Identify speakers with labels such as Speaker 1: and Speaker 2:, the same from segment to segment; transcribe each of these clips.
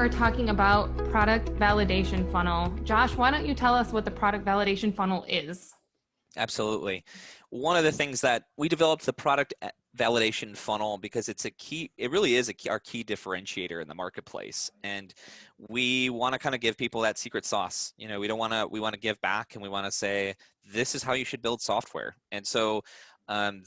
Speaker 1: are talking about product validation funnel. Josh, why don't you tell us what the product validation funnel is?
Speaker 2: Absolutely. One of the things that we developed the product validation funnel because it's a key, it really is our key differentiator in the marketplace. And we want to kind of give people that secret sauce. You know, we want to give back and we want to say, this is how you should build software. And so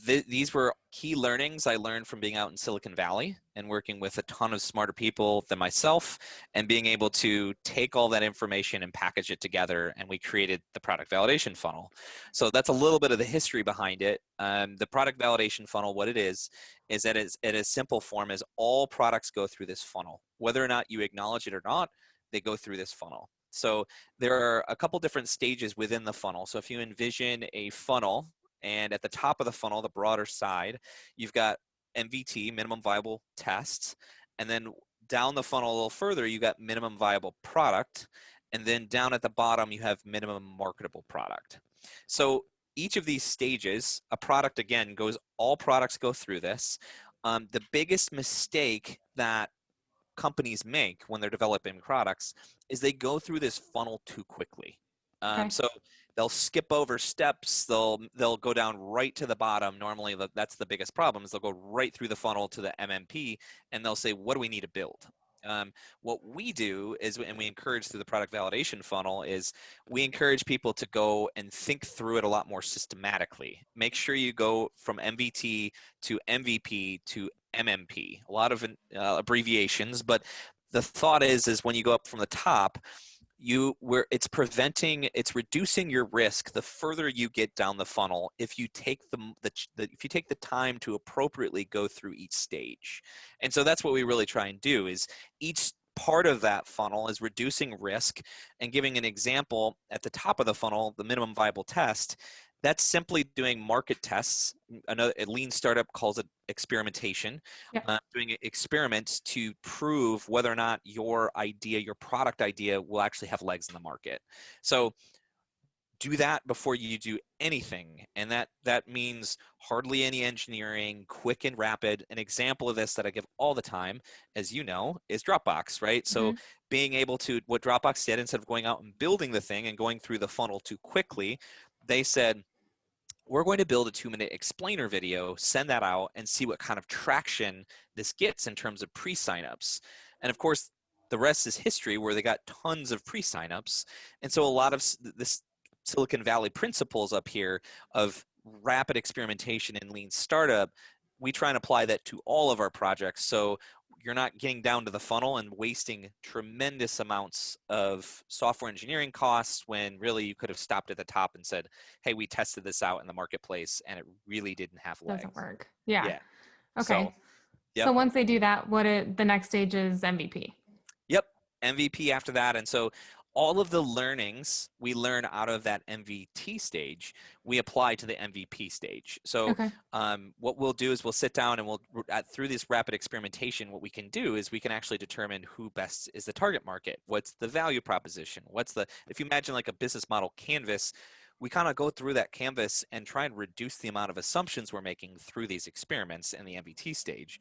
Speaker 2: these were key learnings I learned from being out in Silicon Valley and working with a ton of smarter people than myself and being able to take all that information and package it together. And we created the product validation funnel. So that's a little bit of the history behind it. The product validation funnel, what it is that it's in a simple form is all products go through this funnel. Whether or not you acknowledge it or not, they go through this funnel. So there are a couple different stages within the funnel. So if you envision a funnel, and at the top of the funnel, the broader side, you've got MVT, minimum viable tests. And then down the funnel a little further, you got minimum viable product. And then down at the bottom, you have minimum marketable product. So each of these stages, a product, again, all products go through this. The biggest mistake that companies make when they're developing products is they go through this funnel too quickly.
Speaker 1: Okay.
Speaker 2: So they'll skip over steps. They'll go down right to the bottom. Normally, that's the biggest problem is they'll go right through the funnel to the MMP, and they'll say, what do we need to build? What we do is, and we encourage through the product validation funnel, is we encourage people to go and think through it a lot more systematically. Make sure you go from MVT to MVP to MMP. A lot of abbreviations, but the thought is when you go up from the top, it's reducing your risk the further you get down the funnel if you take if you take the time to appropriately go through each stage. And so that's what we really try and do is each part of that funnel is reducing risk and giving an example at the top of the funnel, the minimum viable test. That's simply doing market tests. A lean startup calls it experimentation.
Speaker 1: Yep.
Speaker 2: Doing experiments to prove whether or not your product idea will actually have legs in the market. So do that before you do anything. And that means hardly any engineering, quick and rapid. An example of this that I give all the time, as you know, is Dropbox, right? So being able to, what Dropbox did, instead of going out and building the thing and going through the funnel too quickly, they said, we're going to build a 2-minute explainer video, send that out, and see what kind of traction this gets in terms of pre-signups. And of course, the rest is history, where they got tons of pre-signups. And so a lot of this Silicon Valley principles up here of rapid experimentation and lean startup, we try and apply that to all of our projects. So you're not getting down to the funnel and wasting tremendous amounts of software engineering costs when really you could have stopped at the top and said, hey, we tested this out in the marketplace and it really didn't have legs.
Speaker 1: Doesn't work. Yeah.
Speaker 2: Yeah.
Speaker 1: Okay.
Speaker 2: So, yep.
Speaker 1: So once they do that, the next stage is MVP.
Speaker 2: Yep. MVP after that. And so all of the learnings we learn out of that MVT stage, we apply to the MVP stage. So what we'll do is we'll sit down and through this rapid experimentation, what we can do is we can actually determine who best is the target market. What's the value proposition? If you imagine like a business model canvas, we kind of go through that canvas and try and reduce the amount of assumptions we're making through these experiments in the MVP stage.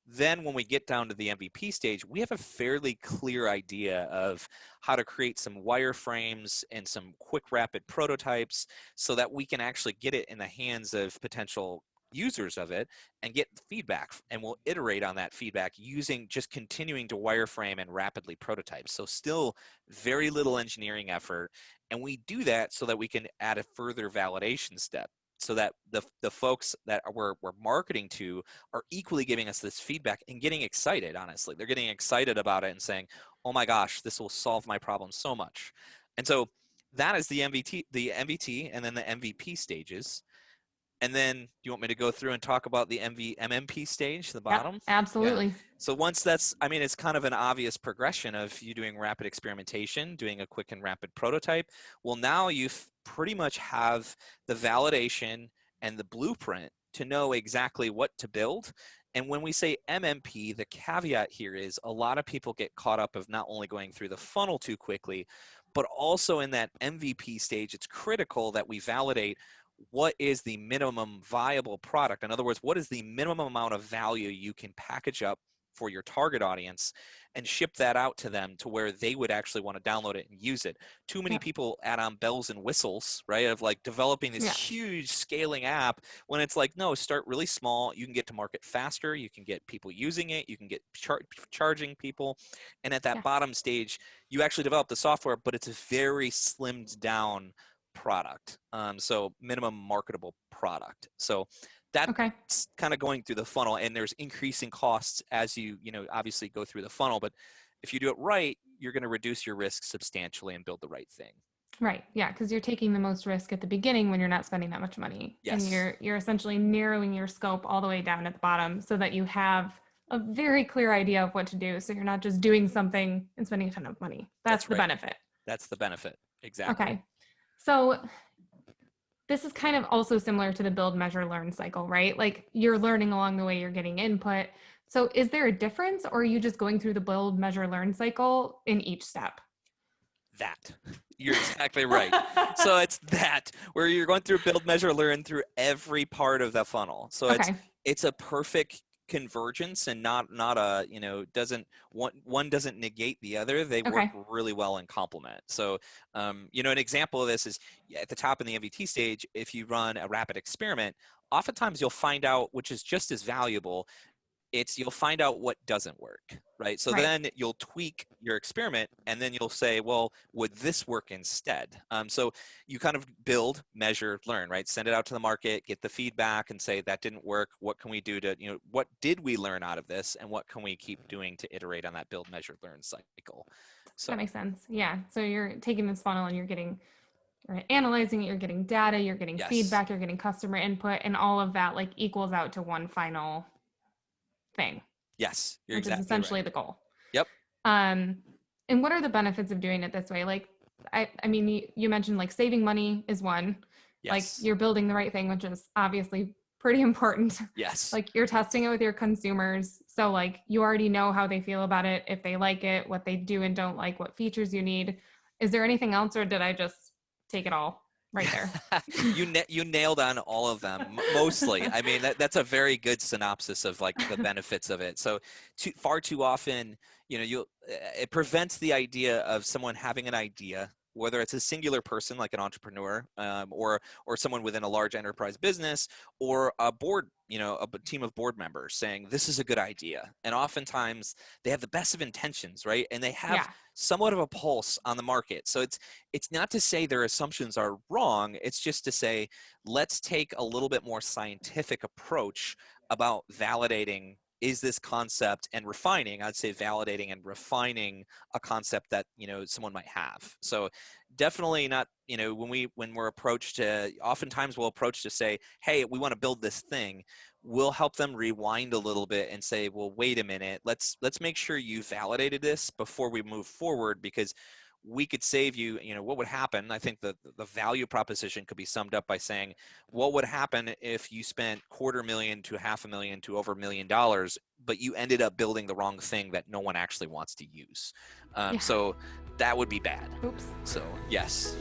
Speaker 2: Then when we get down to the MVP stage, we have a fairly clear idea of how to create some wireframes and some quick, rapid prototypes so that we can actually get it in the hands of potential users of it and get feedback. And we'll iterate on that feedback using just continuing to wireframe and rapidly prototype. So still very little engineering effort. And we do that so that we can add a further validation step, so that the folks that we're marketing to are equally giving us this feedback and getting excited. Honestly, they're getting excited about it and saying, oh my gosh, this will solve my problem so much. And so that is the MVT and then the MVP stages. And then do you want me to go through and talk about the MMP stage, the bottom?
Speaker 1: Yep, absolutely.
Speaker 2: Yeah. So once it's kind of an obvious progression of you doing rapid experimentation, doing a quick and rapid prototype. Well, now you pretty much have the validation and the blueprint to know exactly what to build. And when we say MMP, the caveat here is a lot of people get caught up of not only going through the funnel too quickly, but also in that MVP stage, it's critical that we validate what is the minimum viable product. In other words, what is the minimum amount of value you can package up for your target audience and ship that out to them to where they would actually want to download it and use it. Too many
Speaker 1: Yep.
Speaker 2: people add on bells and whistles, right? Of like developing this
Speaker 1: Yeah.
Speaker 2: huge scaling app when it's like, no, start really small. You can get to market faster. You can get people using it. You can get charging people. And at that
Speaker 1: Yeah.
Speaker 2: bottom stage, you actually develop the software, but it's a very slimmed down product. So minimum marketable product. So
Speaker 1: Okay.
Speaker 2: that's kind of going through the funnel, and there's increasing costs as you obviously go through the funnel. But if you do it right, you're going to reduce your risk substantially and build the right thing.
Speaker 1: Right. Yeah, because you're taking the most risk at the beginning when you're not spending that much money. And
Speaker 2: Yes,
Speaker 1: you're essentially narrowing your scope all the way down at the bottom so that you have a very clear idea of what to do. So you're not just doing something and spending a ton of money. That's
Speaker 2: that's
Speaker 1: the
Speaker 2: right.
Speaker 1: benefit.
Speaker 2: That's the benefit. Exactly.
Speaker 1: Okay. So this is kind of also similar to the build, measure, learn cycle, right? Like you're learning along the way, you're getting input. So is there a difference, or are you just going through the build, measure, learn cycle in each step?
Speaker 2: That. You're exactly right. So it's that where you're going through build, measure, learn through every part of the funnel. So
Speaker 1: Okay.
Speaker 2: it's a perfect convergence and not a doesn't one doesn't negate the other. They work
Speaker 1: Okay.
Speaker 2: really well in complement. So an example of this is at the top in the MVT stage, if you run a rapid experiment, oftentimes you'll find out, which is just as valuable, you'll find out what doesn't work, right? So
Speaker 1: Right.
Speaker 2: then you'll tweak your experiment, and then you'll say, well, would this work instead? So you kind of build, measure, learn, right? Send it out to the market, get the feedback, and say that didn't work. What can we do to, what did we learn out of this, and what can we keep doing to iterate on that build, measure, learn cycle?
Speaker 1: That
Speaker 2: So
Speaker 1: makes sense. Yeah. So you're taking this funnel and you're analyzing it, you're getting data, you're getting
Speaker 2: yes,
Speaker 1: feedback, you're getting customer input, and all of that like equals out to one final thing,
Speaker 2: yes, you're
Speaker 1: which is
Speaker 2: exactly
Speaker 1: essentially
Speaker 2: right.
Speaker 1: the goal.
Speaker 2: Yep.
Speaker 1: Um, and what are the benefits of doing it this way? Like, I mean, you mentioned like saving money is one, like
Speaker 2: Yes.
Speaker 1: you're building the right thing, which is obviously pretty important.
Speaker 2: Yes.
Speaker 1: Like you're testing it with your consumers. So like you already know how they feel about it, if they like it, what they do and don't like, what features you need. Is there anything else, or did I just take it all right there?
Speaker 2: You nailed on all of them mostly. I mean, that's a very good synopsis of like the benefits of it. So far too often, it prevents the idea of someone having an idea, whether it's a singular person like an entrepreneur, or someone within a large enterprise business, or a board, a team of board members saying this is a good idea. And oftentimes they have the best of intentions, right? And they have
Speaker 1: Yeah.
Speaker 2: somewhat of a pulse on the market. So it's not to say their assumptions are wrong. It's just to say, let's take a little bit more scientific approach about validating, is this concept, and refining, I'd say validating and refining a concept that, someone might have. So definitely not, when we're approached to, oftentimes we'll approach to say, hey, we want to build this thing. We'll help them rewind a little bit and say, well, wait a minute, let's make sure you validated this before we move forward, because we could save you, what would happen? I think the value proposition could be summed up by saying, what would happen if you spent $250,000 to $500,000 to over $1 million, but you ended up building the wrong thing that no one actually wants to use?
Speaker 1: Yeah.
Speaker 2: So that would be bad.
Speaker 1: Oops.
Speaker 2: So yes.